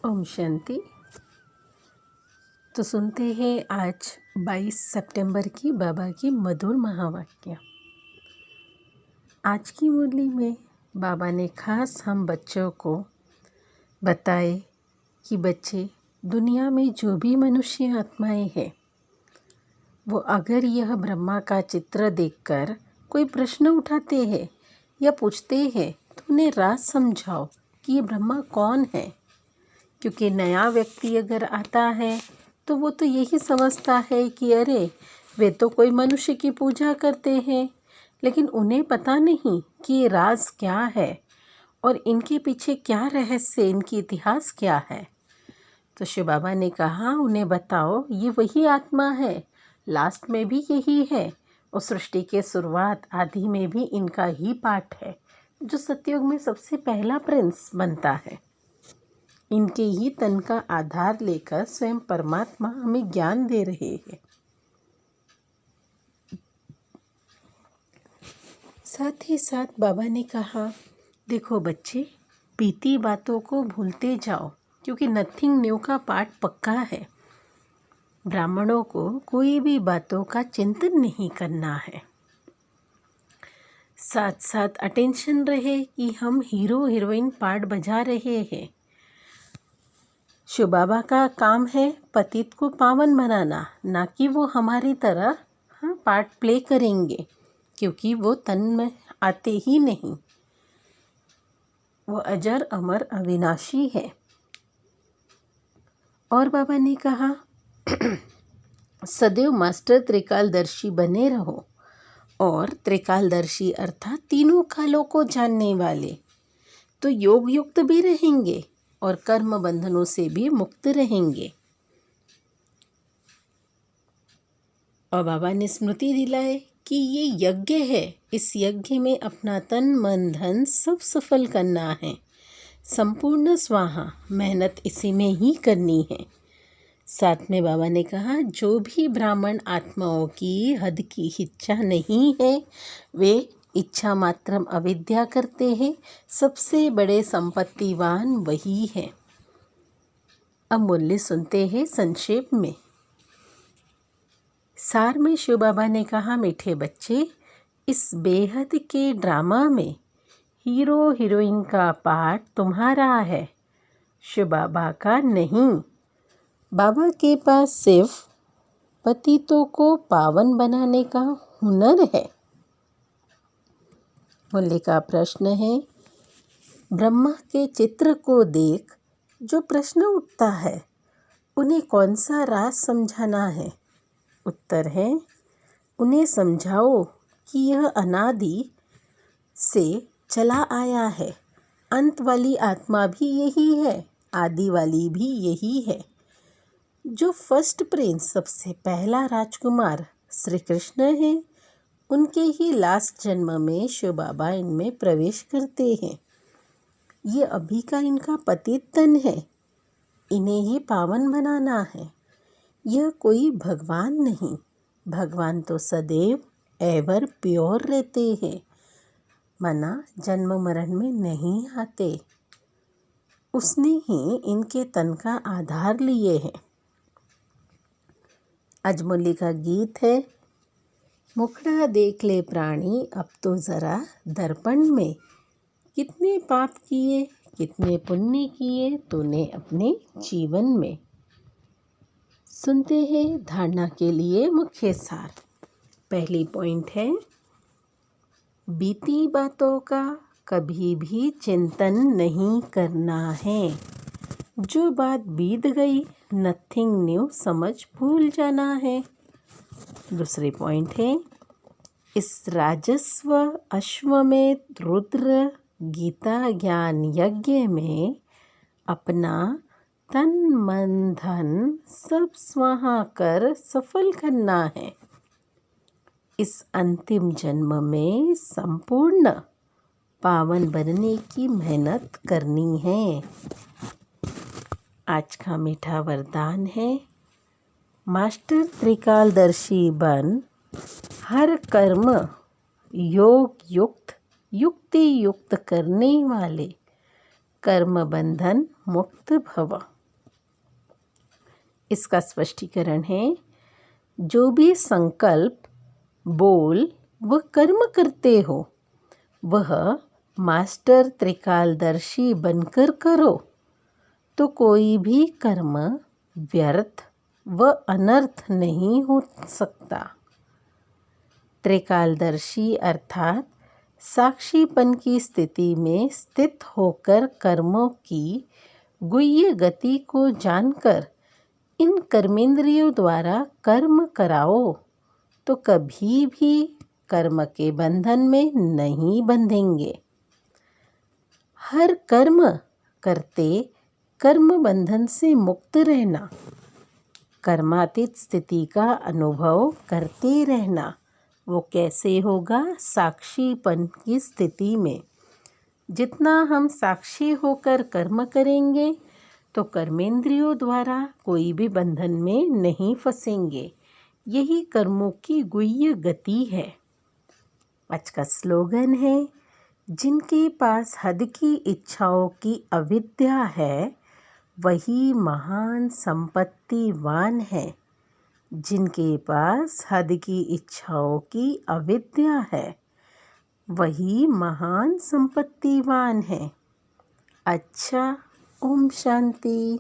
ओम शांति। तो सुनते हैं आज 22 सितंबर की बाबा की मधुर महावाक्य। आज की मुरली में बाबा ने खास हम बच्चों को बताए कि बच्चे, दुनिया में जो भी मनुष्य आत्माएं हैं वो अगर यह ब्रह्मा का चित्र देखकर कोई प्रश्न उठाते हैं या पूछते हैं तो उन्हें राज समझाओ कि ये ब्रह्मा कौन है। क्योंकि नया व्यक्ति अगर आता है तो वो तो यही समझता है कि अरे वे तो कोई मनुष्य की पूजा करते हैं, लेकिन उन्हें पता नहीं कि ये राज क्या है और इनके पीछे क्या रहस्य, इनकी इतिहास क्या है। तो शिव बाबा ने कहा उन्हें बताओ, ये वही आत्मा है, लास्ट में भी यही है और सृष्टि के शुरुआत आदि में भी इनका ही पाठ है, जो सतयुग में सबसे पहला प्रिंस बनता है। इनके ही तन का आधार लेकर स्वयं परमात्मा हमें ज्ञान दे रहे हैं। साथ ही साथ बाबा ने कहा, देखो बच्चे, बीती बातों को भूलते जाओ क्योंकि नथिंग न्यू का पाठ पक्का है। ब्राह्मणों को कोई भी बातों का चिंतन नहीं करना है। साथ साथ अटेंशन रहे कि हम हीरो हीरोइन पार्ट बजा रहे हैं। शिव बाबा का काम है पतित को पावन बनाना, ना कि वो हमारी तरह पार्ट प्ले करेंगे, क्योंकि वो तन में आते ही नहीं। वो अजर अमर अविनाशी है। और बाबा ने कहा सदैव मास्टर त्रिकालदर्शी बने रहो। और त्रिकालदर्शी अर्थात तीनों कालों को जानने वाले तो योग युक्त भी रहेंगे और कर्म बंधनों से भी मुक्त रहेंगे। और बाबा ने स्मृति दिलाए कि ये यज्ञ है, इस यज्ञ में अपना तन मन धन सब सफल करना है। संपूर्ण स्वाहा, मेहनत इसी में ही करनी है। साथ में बाबा ने कहा जो भी ब्राह्मण आत्माओं की हद की इच्छा नहीं है, वे इच्छा मात्रम अविद्या करते हैं। सबसे बड़े संपत्तिवान वही है। अब मूल्य सुनते हैं संक्षेप में। सार में शिव बाबा ने कहा, मीठे बच्चे, इस बेहद के ड्रामा में हीरो हीरोइन का पार्ट तुम्हारा है, शिव बाबा का नहीं। बाबा के पास सिर्फ पतितों को पावन बनाने का हुनर है। मूल्य का प्रश्न है, ब्रह्मा के चित्र को देख जो प्रश्न उठता है उन्हें कौन सा राज समझाना है। उत्तर है, उन्हें समझाओ कि यह अनादि से चला आया है। अंत वाली आत्मा भी यही है, आदि वाली भी यही है। जो फर्स्ट प्रिंस, सबसे पहला राजकुमार श्री कृष्ण है, उनके ही लास्ट जन्म में शिव बाबा इनमें प्रवेश करते हैं। ये अभी का इनका पतित तन है, इन्हें ही पावन बनाना है। यह कोई भगवान नहीं, भगवान तो सदैव एवर प्योर रहते हैं, मना जन्म मरण में नहीं आते। उसने ही इनके तन का आधार लिए है। आज मुरली का गीत है, मुखड़ा देख ले प्राणी अब तो ज़रा दर्पण में, कितने पाप किए कितने पुण्य किए तूने अपने जीवन में। सुनते हैं धारणा के लिए मुख्य सार। पहली पॉइंट है, बीती बातों का कभी भी चिंतन नहीं करना है। जो बात बीत गई नथिंग न्यू समझ भूल जाना है। दूसरी पॉइंट है, इस राजस्व अश्वमेध रुद्र गीता ज्ञान यज्ञ में अपना तन मन धन सब स्वाहा कर सफल करना है। इस अंतिम जन्म में संपूर्ण पावन बनने की मेहनत करनी है। आज का मीठा वरदान है, मास्टर त्रिकालदर्शी बन हर कर्म योग युक्त युक्ति युक्त करने वाले कर्म बंधन मुक्त भव। इसका स्पष्टीकरण है, जो भी संकल्प, बोल व कर्म करते हो वह मास्टर त्रिकालदर्शी बनकर करो, तो कोई भी कर्म व्यर्थ व अनर्थ नहीं हो सकता। त्रिकालदर्शी अर्थात साक्षीपन की स्थिति में स्थित होकर कर्मों की गुह्य गति को जानकर इन कर्मेंद्रियों द्वारा कर्म कराओ तो कभी भी कर्म के बंधन में नहीं बंधेंगे। हर कर्म करते कर्म बंधन से मुक्त रहना, कर्मातीत स्थिति का अनुभव करते रहना। वो कैसे होगा? साक्षीपन की स्थिति में। जितना हम साक्षी होकर कर्म करेंगे तो कर्मेंद्रियों द्वारा कोई भी बंधन में नहीं फंसेंगे। यही कर्मों की गुह्य गति है। आज का स्लोगन है, जिनके पास हद की इच्छाओं की अविद्या है वही महान संपत्तिवान है। जिनके पास हद की इच्छाओं की अविद्या है वही महान संपत्तिवान है। अच्छा, ओम शांति।